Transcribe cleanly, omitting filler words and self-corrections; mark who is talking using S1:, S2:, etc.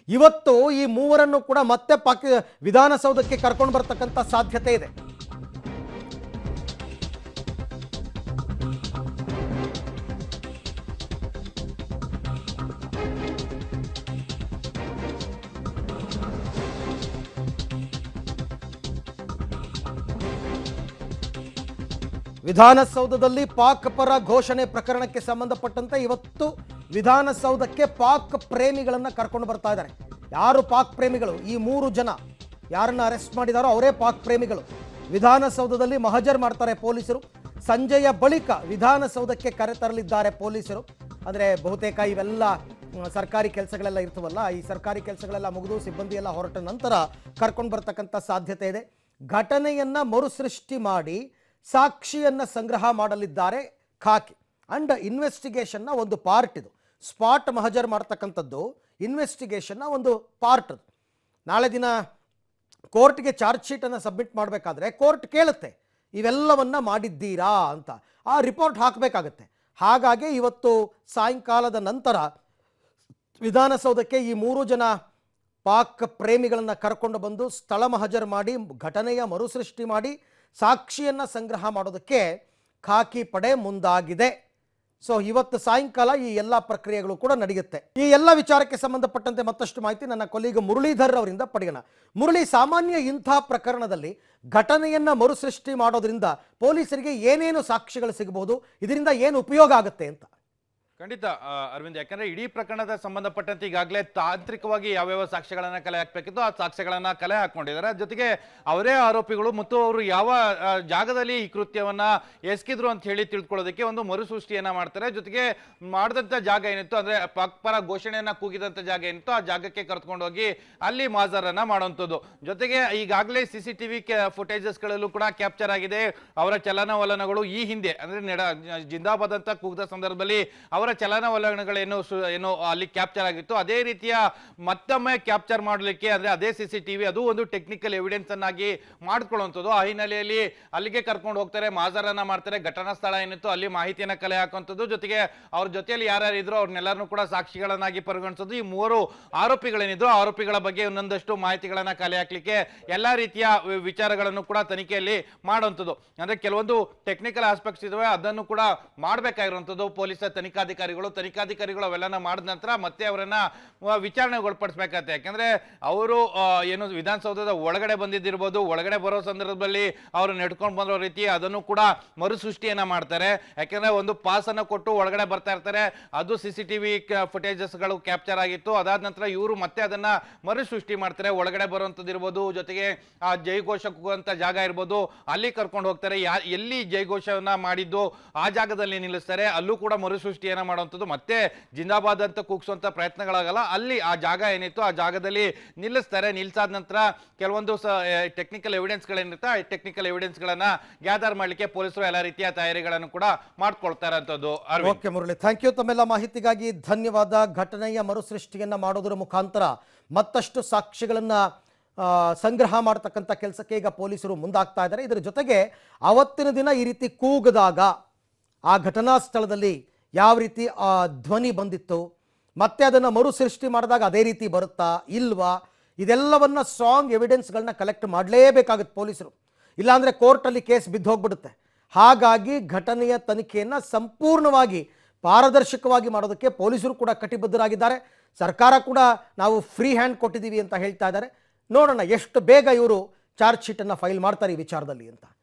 S1: ಇವತ್ತು ಈ ಮೂವರನ್ನು ಕೂಡ ಮತ್ತೆ ವಿಧಾನಸೌಧಕ್ಕೆ ಕರ್ಕೊಂಡು ಬರ್ತಕ್ಕಂಥ ಸಾಧ್ಯತೆ ಇದೆ. ವಿಧಾನಸೌಧದಲ್ಲಿ ಪಾಕ್ ಪರ ಘೋಷಣೆ ಪ್ರಕರಣಕ್ಕೆ ಸಂಬಂಧಪಟ್ಟಂತೆ ಇವತ್ತು ವಿಧಾನಸೌಧಕ್ಕೆ ಪಾಕ್ ಪ್ರೇಮಿಗಳನ್ನು ಕರ್ಕೊಂಡು ಬರ್ತಾ ಇದ್ದಾರೆ. ಯಾರು ಪಾಕ್ ಪ್ರೇಮಿಗಳು? ಈ 3 ಜನ ಯಾರನ್ನ ಅರೆಸ್ಟ್ ಮಾಡಿದಾರೋ ಅವರೇ ಪಾಕ್ ಪ್ರೇಮಿಗಳು. ವಿಧಾನಸೌಧದಲ್ಲಿ ಮಹಜರ್ ಮಾಡ್ತಾರೆ ಪೊಲೀಸರು. ಸಂಜೆಯ ಬಳಿಕ ವಿಧಾನಸೌಧಕ್ಕೆ ಕರೆತರಲಿದ್ದಾರೆ ಪೊಲೀಸರು. ಅಂದರೆ ಬಹುತೇಕ ಇವೆಲ್ಲ ಸರ್ಕಾರಿ ಕೆಲಸಗಳೆಲ್ಲ ಇರ್ತವಲ್ಲ, ಈ ಸರ್ಕಾರಿ ಕೆಲಸಗಳೆಲ್ಲ ಮುಗಿದು ಸಿಬ್ಬಂದಿ ಎಲ್ಲ ಹೊರಟ ನಂತರ ಕರ್ಕೊಂಡು ಬರ್ತಕ್ಕಂಥ ಸಾಧ್ಯತೆ ಇದೆ. ಘಟನೆಯನ್ನು ಮರುಸೃಷ್ಟಿ ಮಾಡಿ ಸಾಕ್ಷಿಯನ್ನು ಸಂಗ್ರಹ ಮಾಡಲಿದ್ದಾರೆ ಖಾಕಿ. ಅಂಡ್ ಇನ್ವೆಸ್ಟಿಗೇಷನ್ನ ಒಂದು ಪಾರ್ಟ್ ಇದು. ಸ್ಪಾಟ್ ಮಹಜರ್ ಮಾಡ್ತಕ್ಕಂಥದ್ದು ಇನ್ವೆಸ್ಟಿಗೇಷನ್ನ ಒಂದು ಪಾರ್ಟ್ ಅದು. ನಾಳೆ ದಿನ ಕೋರ್ಟ್ಗೆ ಚಾರ್ಜ್ ಶೀಟನ್ನು ಸಬ್ಮಿಟ್ ಮಾಡಬೇಕಾದ್ರೆ ಕೋರ್ಟ್ ಕೇಳುತ್ತೆ ಇವೆಲ್ಲವನ್ನ ಮಾಡಿದ್ದೀರಾ ಅಂತ, ಆ ರಿಪೋರ್ಟ್ ಹಾಕಬೇಕಾಗತ್ತೆ. ಹಾಗಾಗಿ ಇವತ್ತು ಸಾಯಂಕಾಲದ ನಂತರ ವಿಧಾನಸೌಧಕ್ಕೆ ಈ 3 ಜನ ಪಾಕ್ ಪ್ರೇಮಿಗಳನ್ನು ಕರ್ಕೊಂಡು ಬಂದು ಸ್ಥಳ ಮಹಜರ್ ಮಾಡಿ ಘಟನೆಯ ಮರುಸೃಷ್ಟಿ ಮಾಡಿ ಸಾಕ್ಷಿಯನ್ನು ಸಂಗ್ರಹ ಮಾಡೋದಕ್ಕೆ ಖಾಕಿ ಪಡೆ ಮುಂದಾಗಿದೆ. ಸೊ ಇವತ್ತು ಸಾಯಂಕಾಲ ಈ ಎಲ್ಲ ಪ್ರಕ್ರಿಯೆಗಳು ಕೂಡ ನಡೆಯುತ್ತೆ. ಈ ಎಲ್ಲ ವಿಚಾರಕ್ಕೆ ಸಂಬಂಧಪಟ್ಟಂತೆ ಮತ್ತಷ್ಟು ಮಾಹಿತಿ ನನ್ನ ಕೊಲೀಗ ಮುರಳೀಧರ್ ಅವರಿಂದ ಪಡೆಯೋಣ. ಮುರಳಿ, ಸಾಮಾನ್ಯ ಇಂಥ ಪ್ರಕರಣದಲ್ಲಿ ಘಟನೆಯನ್ನು ಮರುಸೃಷ್ಟಿ ಮಾಡೋದ್ರಿಂದ ಪೊಲೀಸರಿಗೆ ಏನೇನು ಸಾಕ್ಷಿಗಳು ಸಿಗಬಹುದು, ಇದರಿಂದ ಏನು ಉಪಯೋಗ ಆಗುತ್ತೆ ಅಂತ?
S2: ಖಂಡಿತ ಅರವಿಂದ್, ಯಾಕಂದ್ರೆ ಇಡೀ ಪ್ರಕರಣದ ಸಂಬಂಧಪಟ್ಟಂತೆ ಈಗಾಗಲೇ ತಾಂತ್ರಿಕವಾಗಿ ಯಾವ್ಯಾವ ಸಾಕ್ಷ್ಯಗಳನ್ನ ಕಲೆ ಹಾಕಬೇಕಿತ್ತು ಆ ಸಾಕ್ಷ್ಯಗಳನ್ನ ಕಲೆ ಹಾಕೊಂಡಿದ್ದಾರೆ. ಜೊತೆಗೆ ಅವರೇ ಆರೋಪಿಗಳು ಮತ್ತು ಅವರು ಯಾವ ಜಾಗದಲ್ಲಿ ಈ ಕೃತ್ಯವನ್ನ ಎಸಗಿದ್ರು ಅಂತ ಹೇಳಿ ತಿಳ್ಕೊಳ್ಳೋದಕ್ಕೆ ಒಂದು ಮರುಸೃಷ್ಟಿಯನ್ನ ಮಾಡ್ತಾರೆ. ಜೊತೆಗೆ ಮಾಡಿದಂತ ಜಾಗ ಏನಿತ್ತು, ಅಂದ್ರೆ ಪಾಕ್ ಪರ ಘೋಷಣೆಯನ್ನ ಕೂಗಿದಂತ ಜಾಗ ಏನಿತ್ತು ಆ ಜಾಗಕ್ಕೆ ಕರ್ಕೊಂಡು ಹೋಗಿ ಅಲ್ಲಿ ಮಾಜರನ್ನ ಮಾಡುವಂಥದ್ದು. ಜೊತೆಗೆ ಈಗಾಗಲೇ CCTV ಫುಟೇಜಸ್ಗಳಲ್ಲೂ ಕೂಡ ಕ್ಯಾಪ್ಚರ್ ಆಗಿದೆ ಅವರ ಚಲನವಲನಗಳು. ಈ ಹಿಂದೆ ಅಂದ್ರೆ ಜಿಂದಾಬಾದ್ ಅಂತ ಕೂಗಿದ ಸಂದರ್ಭದಲ್ಲಿ ಅವರ ಚಲನವಲನಗಳೇನು ಏನು ಅಲ್ಲಿ ಕ್ಯಾಪ್ಚರ್ ಆಗಿತ್ತು, ಅದೇ ರೀತಿಯ ಮತ್ತೊಮ್ಮೆ ಕ್ಯಾಪ್ಚರ್ ಮಾಡಲಿಕ್ಕೆ ಅಂದ್ರೆ ಅದೇ CCTV ಅದು ಒಂದು ಟೆಕ್ನಿಕಲ್ ಎವಿಡೆನ್ಸ್ ಅನ್ನಾಗಿ ಮಾಡ್ಕೊಳ್ಳುವಂಥದ್ದು. ಆ ಹಿನ್ನೆಲೆಯಲ್ಲಿ ಅಲ್ಲಿಗೆ ಕರ್ಕೊಂಡು ಹೋಗ್ತಾರೆ, ಮಾಜರನ್ನ ಮಾಡ್ತಾರೆ, ಘಟನಾ ಸ್ಥಳ ಏನಿತ್ತು ಅಲ್ಲಿ ಮಾಹಿತಿಯನ್ನ ಕಲೆ ಹಾಕುವಂಥದ್ದು. ಜೊತೆಗೆ ಅವ್ರ ಜೊತೆಯಲ್ಲಿ ಯಾರ್ಯಾರು ಇದ್ರು ಅವ್ರನ್ನೆಲ್ಲರನ್ನೂ ಕೂಡ ಸಾಕ್ಷಿಗಳನ್ನಾಗಿ ಪರಿಗಣಿಸೋದು. ಈ 3 ಆರೋಪಿಗಳೇನಿದ್ರು ಆರೋಪಿಗಳ ಬಗ್ಗೆ ಒಂದೊಂದಷ್ಟು ಮಾಹಿತಿಗಳನ್ನ ಕಲೆ ಹಾಕ್ಲಿಕ್ಕೆ ಎಲ್ಲಾ ರೀತಿಯ ವಿಚಾರಗಳನ್ನು ಕೂಡ ತನಿಖೆಯಲ್ಲಿ ಮಾಡುವಂಥದ್ದು. ಅಂದ್ರೆ ಕೆಲವೊಂದು ಟೆಕ್ನಿಕಲ್ ಆಸ್ಪೆಕ್ಟ್ಸ್ ಇದಾವೆ, ಅದನ್ನು ಕೂಡ ಮಾಡಬೇಕಾಗಿರುವಂಥದ್ದು ಪೊಲೀಸ್ ತನಿಖಾಧಿಕಾರಿಗಳು ಅವೆಲ್ಲನ ಮಾಡಿದ ನಂತರ ಮತ್ತೆ ಅವರನ್ನ ವಿಚಾರಣೆಗೊಳಪಡಿಸಬೇಕಾಗತ್ತೆ. ಯಾಕಂದ್ರೆ ಅವರು ಏನು ವಿಧಾನಸೌಧದ ಒಳಗಡೆ ಬಂದಿದ್ದಿರ್ಬೋದು, ಒಳಗಡೆ ಬರೋ ಸಂದರ್ಭದಲ್ಲಿ ಅವರು ನೆಡ್ಕೊಂಡು ಬಂದಿರೋ ರೀತಿ ಅದನ್ನು ಕೂಡ ಮರುಸೃಷ್ಟಿಯನ್ನ ಮಾಡ್ತಾರೆ. ಯಾಕಂದ್ರೆ ಒಂದು ಪಾಸ್ ಅನ್ನು ಕೊಟ್ಟು ಒಳಗಡೆ ಬರ್ತಾ ಇರ್ತಾರೆ, ಅದು CCTV ಫುಟೇಜಸ್ಗಳು ಕ್ಯಾಪ್ಚರ್ ಆಗಿತ್ತು. ಅದಾದ ನಂತರ ಇವರು ಮತ್ತೆ ಅದನ್ನ ಮರುಸೃಷ್ಟಿ ಮಾಡ್ತಾರೆ, ಒಳಗಡೆ ಬರುವಂತದ್ದು ಇರ್ಬೋದು, ಜೊತೆಗೆ ಆ ಜೈಘೋಷ ಕೂಗುವಂತ ಜಾಗ ಇರ್ಬೋದು ಅಲ್ಲಿ ಕರ್ಕೊಂಡು ಹೋಗ್ತಾರೆ. ಎಲ್ಲಿ ಜೈಘೋಷವನ್ನ ಮಾಡಿದ್ದು ಆ ಜಾಗದಲ್ಲಿ ನಿಲ್ಲಿಸ್ತಾರೆ, ಅಲ್ಲೂ ಕೂಡ ಮರುಸೃಷ್ಟಿಯನ್ನ ಮಾಡುವಂಥದ್ದು. ಮತ್ತೆ ಜಿಂದಾಬಾದ್ ಅಂತ ಕೂಗಿಸುವಂತ ಪ್ರಯತ್ನಗಳಾಗಲ್ಲ, ಅಲ್ಲಿ ಆ ಜಾಗ ಏನಿತ್ತು ಆ ಜಾಗದಲ್ಲಿ ನಿಲ್ಲಿಸ್ತಾರೆ. ನಿಲ್ಸಾದ ನಂತರ ಕೆಲವೊಂದು ಟೆಕ್ನಿಕಲ್ ಎವಿಡೆನ್ಸ್ ಗಳೇನಿರುತ್ತೆ ಆ ಟೆಕ್ನಿಕಲ್ ಎವಿಡೆನ್ಸ್ ಗಳನ್ನ ಗ್ಯಾದರ್ ಮಾಡ್ಲಿಕ್ಕೆ ಪೊಲೀಸರು ಎಲ್ಲ ರೀತಿಯ ತಯಾರಿಗಳನ್ನು ಕೂಡ ಮಾಡ್ಕೊಳ್ತಾರೆ ಅಂತದ್ದು.
S1: Okay Murali, thank you. ತಮ್ಮೆಲ್ಲ ಮಾಹಿತಿಗಾಗಿ ಧನ್ಯವಾದ. ಘಟನೆಯ ಮರುಸೃಷ್ಟಿಯನ್ನ ಮಾಡೋದ್ರ ಮುಖಾಂತರ ಮತ್ತಷ್ಟು ಸಾಕ್ಷಿಗಳನ್ನ ಸಂಗ್ರಹ ಮಾಡತಕ್ಕಂಥ ಕೆಲಸಕ್ಕೆ ಈಗ ಪೊಲೀಸರು ಮುಂದಾಗ್ತಾ ಇದ್ದಾರೆ. ಇದರ ಜೊತೆಗೆ ಅವತ್ತಿನ ದಿನ ಈ ರೀತಿ ಕೂಗದಾಗ ಆ ಘಟನಾ ಸ್ಥಳದಲ್ಲಿ ಯಾವ ರೀತಿ ಆ ಧ್ವನಿ ಬಂದಿತ್ತು, ಮತ್ತೆ ಅದನ್ನು ಮರುಸೃಷ್ಟಿ ಮಾಡಿದಾಗ ಅದೇ ರೀತಿ ಬರುತ್ತಾ ಇಲ್ವಾ, ಇದೆಲ್ಲವನ್ನ ಸ್ಟ್ರಾಂಗ್ ಎವಿಡೆನ್ಸ್ಗಳನ್ನ ಕಲೆಕ್ಟ್ ಮಾಡಲೇಬೇಕಾಗುತ್ತೆ ಪೊಲೀಸರು. ಇಲ್ಲಾಂದರೆ ಕೋರ್ಟಲ್ಲಿ ಕೇಸ್ ಬಿದ್ದು ಹೋಗ್ಬಿಡುತ್ತೆ. ಹಾಗಾಗಿ ಘಟನೆಯ ತನಿಖೆಯನ್ನು ಸಂಪೂರ್ಣವಾಗಿ ಪಾರದರ್ಶಕವಾಗಿ ಮಾಡೋದಕ್ಕೆ ಪೊಲೀಸರು ಕೂಡ ಕಟಿಬದ್ಧರಾಗಿದ್ದಾರೆ. ಸರ್ಕಾರ ಕೂಡ ನಾವು ಫ್ರೀ ಹ್ಯಾಂಡ್ ಕೊಟ್ಟಿದ್ದೀವಿ ಅಂತ ಹೇಳ್ತಾ ಇದ್ದಾರೆ. ನೋಡೋಣ ಎಷ್ಟು ಬೇಗ ಇವರು ಚಾರ್ಜ್ ಶೀಟನ್ನು ಫೈಲ್ ಮಾಡ್ತಾರೆ ಈ ವಿಚಾರದಲ್ಲಿ ಅಂತ.